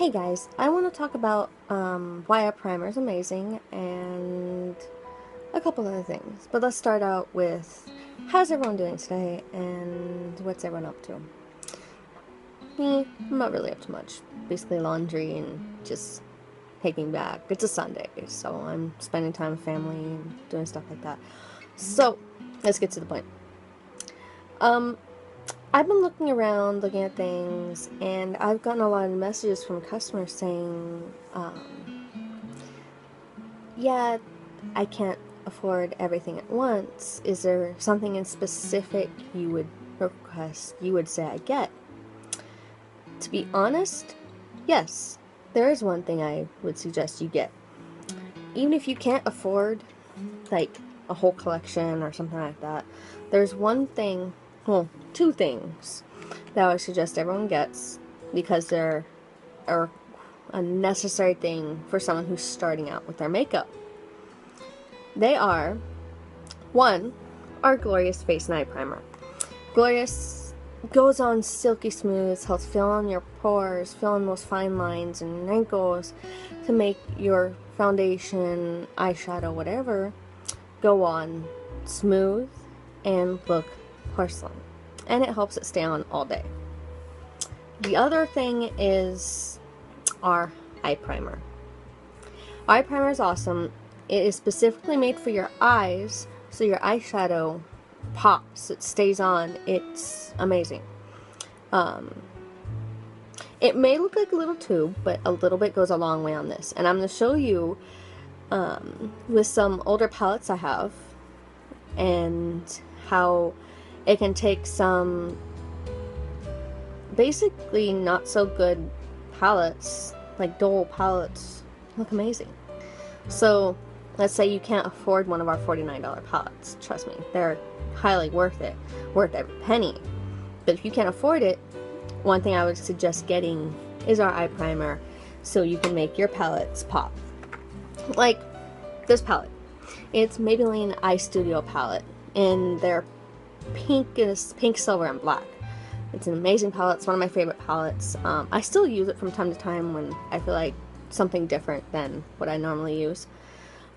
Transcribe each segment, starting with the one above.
Hey guys, I want to talk about why a primer is amazing and a couple other things. But let's start out with how's everyone doing today and what's everyone up to? Me, I'm not really up to much. Basically laundry and just taking back. It's a Sunday, so I'm spending time with family and doing stuff like that. So, let's get to the point. Um, I've been looking around, looking at things, and I've gotten a lot of messages from customers saying, yeah, I can't afford everything at once. Is there something in specific you would request, you would say I get? To be honest, yes, there is one thing I would suggest you get. Even if you can't afford, like, a whole collection or something like that, there's one thing, well, two things that I would suggest everyone gets because they're a necessary thing for someone who's starting out with their makeup. They are, one, our Glorious Face and Eye Primer. Glorious goes on silky smooth, helps fill in your pores, fill in those fine lines and wrinkles to make your foundation, eyeshadow, whatever, go on smooth and look porcelain. And it helps it stay on all day. The other thing is our eye primer. Eye primer is awesome. It is specifically made for your eyes, so your eyeshadow pops. It stays on. It's amazing. It may look like a little tube, but a little bit goes a long way on this. And I'm going to show you with some older palettes I have and how it can take some basically not so good palettes, like dull palettes, look amazing. So let's say you can't afford one of our $49 palettes. Trust me, they're highly worth it, worth every penny. But if you can't afford it, one thing I would suggest getting is our eye primer so you can make your palettes pop. Like this palette. It's Maybelline Eye Studio palette, and they're pink, silver, and black. It's an amazing palette. It's one of my favorite palettes. I still use it from time to time when I feel like something different than what I normally use.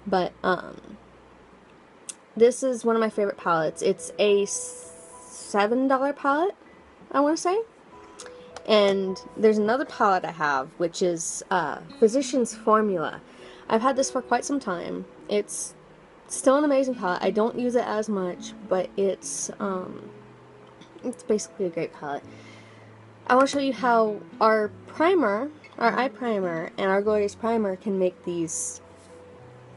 But this is one of my favorite palettes. It's a $7 palette, I want to say. And there's another palette I have, which is Physicians Formula. I've had this for quite some time. It's still an amazing palette. I don't use it as much, but it's basically a great palette. I want to show you how our primer, our eye primer, and our Glorious Primer can make these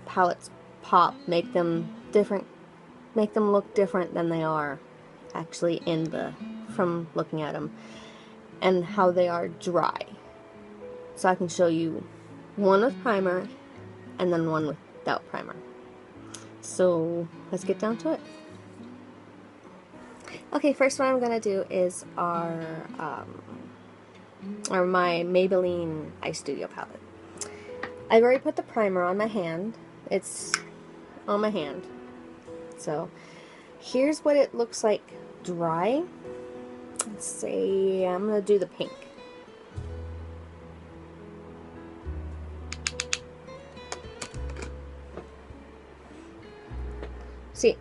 palettes pop, make them different, make them look different than they are actually from looking at them, and how they are dry. So I can show you one with primer and then one without primer. So let's get down to it. Okay, first what I'm gonna do is my Maybelline Eye Studio palette. I've already put the primer on my hand. It's on my hand. So here's what it looks like dry. Let's see, I'm gonna do the pink. See,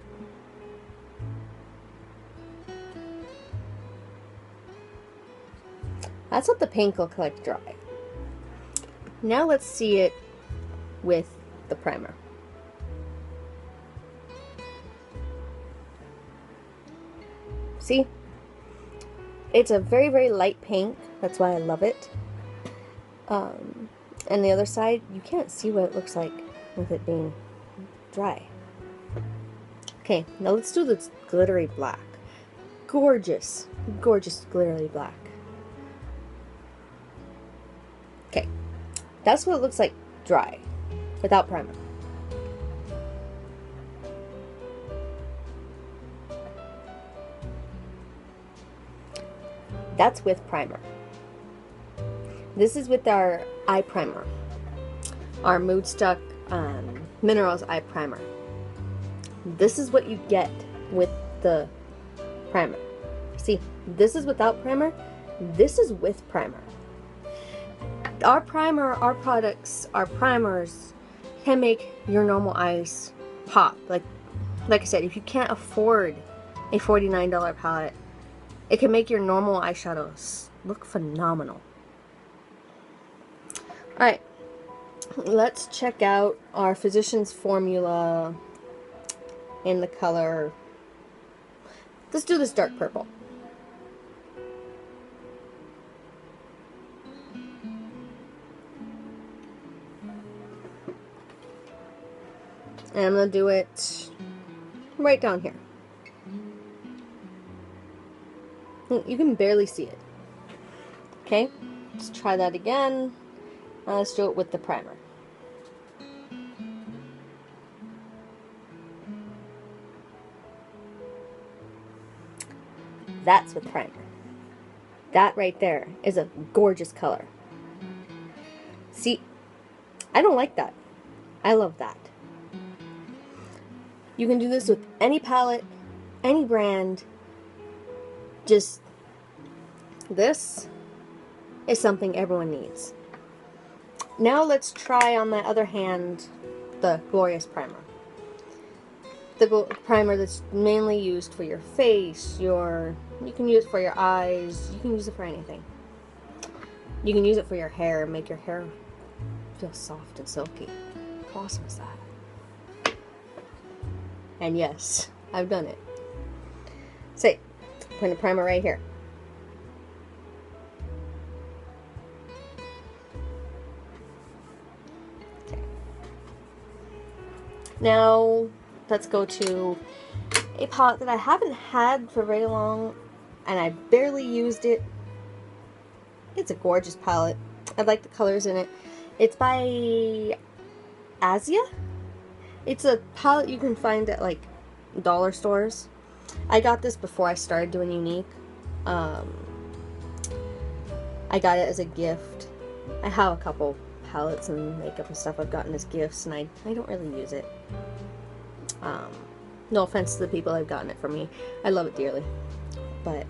that's what the pink looks like dry. Now let's see it with the primer. See? It's a very, very light pink. That's why I love it. And the other side, you can't see what it looks like with it being dry. Okay, now let's do this glittery black. Gorgeous, gorgeous glittery black. Okay, that's what it looks like dry, without primer. That's with primer. This is with our eye primer, our Mood Stuck Minerals Eye Primer. This is what you get with the primer. See, this is without primer, this is with primer. our primer, our products, our primers can make your normal eyes pop. Like I said, if you can't afford a $49 palette, it can make your normal eyeshadows look phenomenal. Alright, let's check out our Physicians Formula in the color. Let's do this dark purple. And I'm going to do it right down here. You can barely see it. Okay, let's try that again. Let's do it with the primer. That's with primer. That right there is a gorgeous color. See, I don't like that. I love that. You can do this with any palette, any brand. Just, this is something everyone needs. Now let's try, on my other hand, the Glorious Primer. The primer that's mainly used for your face, you can use it for your eyes, you can use it for anything. You can use it for your hair, make your hair feel soft and silky. How awesome is that? And yes, I've done it. Say, put a primer right here. Okay. Now, let's go to a palette that I haven't had for very long, and I barely used it. It's a gorgeous palette. I like the colors in it. It's by Asia. It's a palette you can find at like dollar stores. I got this before I started doing Younique. I got it as a gift. I have a couple palettes and makeup and stuff I've gotten as gifts, and I don't really use it. No offense to the people I've gotten it from me. I love it dearly. But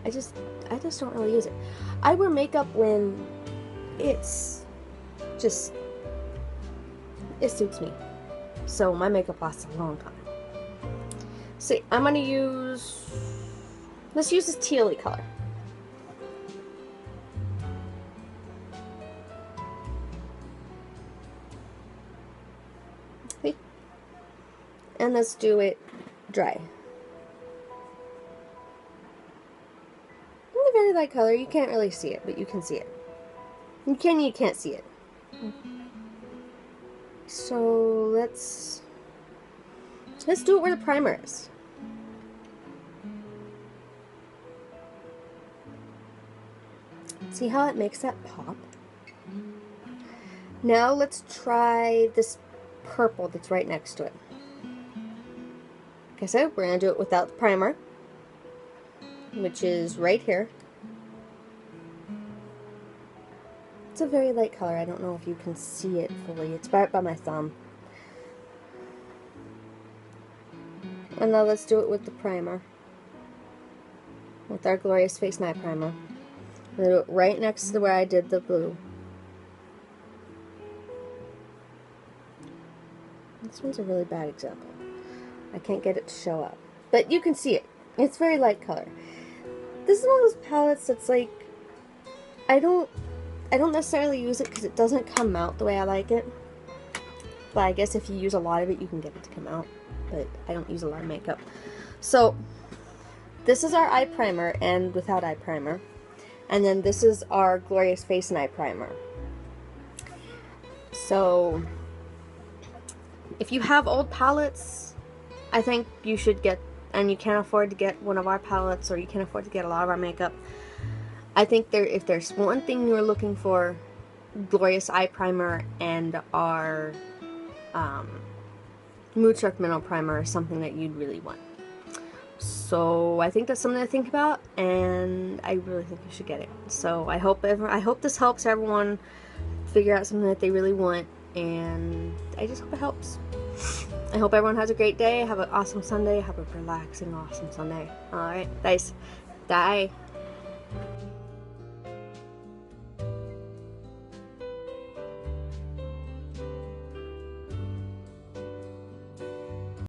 I just don't really use it. I wear makeup when it's just, it suits me. So my makeup lasts a long time. See, I'm gonna use, let's use this tealy color. Okay. And let's do it dry. It's a very light color. You can't really see it, but you can see it. You can't see it. So let's do it where the primer is. See how it makes that pop? Now let's try this purple that's right next to it. Like I said, we're going to do it without the primer, which is right here. It's a very light color. I don't know if you can see it fully. It's right by my thumb. And now let's do it with the primer. With our Glorious Face and Eye Primer. I'm going to do it right next to where I did the blue. This one's a really bad example. I can't get it to show up. But you can see it. It's very light color. This is one of those palettes that's like, I don't necessarily use it because it doesn't come out the way I like it. But I guess if you use a lot of it, you can get it to come out. But I don't use a lot of makeup. So, this is our eye primer and without eye primer. And then this is our Glorious Face and Eye Primer. So, if you have old palettes, I think you should get, and you can't afford to get one of our palettes, or you can't afford to get a lot of our makeup, I think if there's one thing you're looking for, Glorious Eye Primer and our Mood Struck Mineral Primer is something that you'd really want. So I think that's something to think about, and I really think you should get it. So I hope this helps everyone figure out something that they really want, and I just hope it helps. I hope everyone has a great day. Have an awesome Sunday. Have a relaxing, awesome Sunday. Alright, guys. Bye.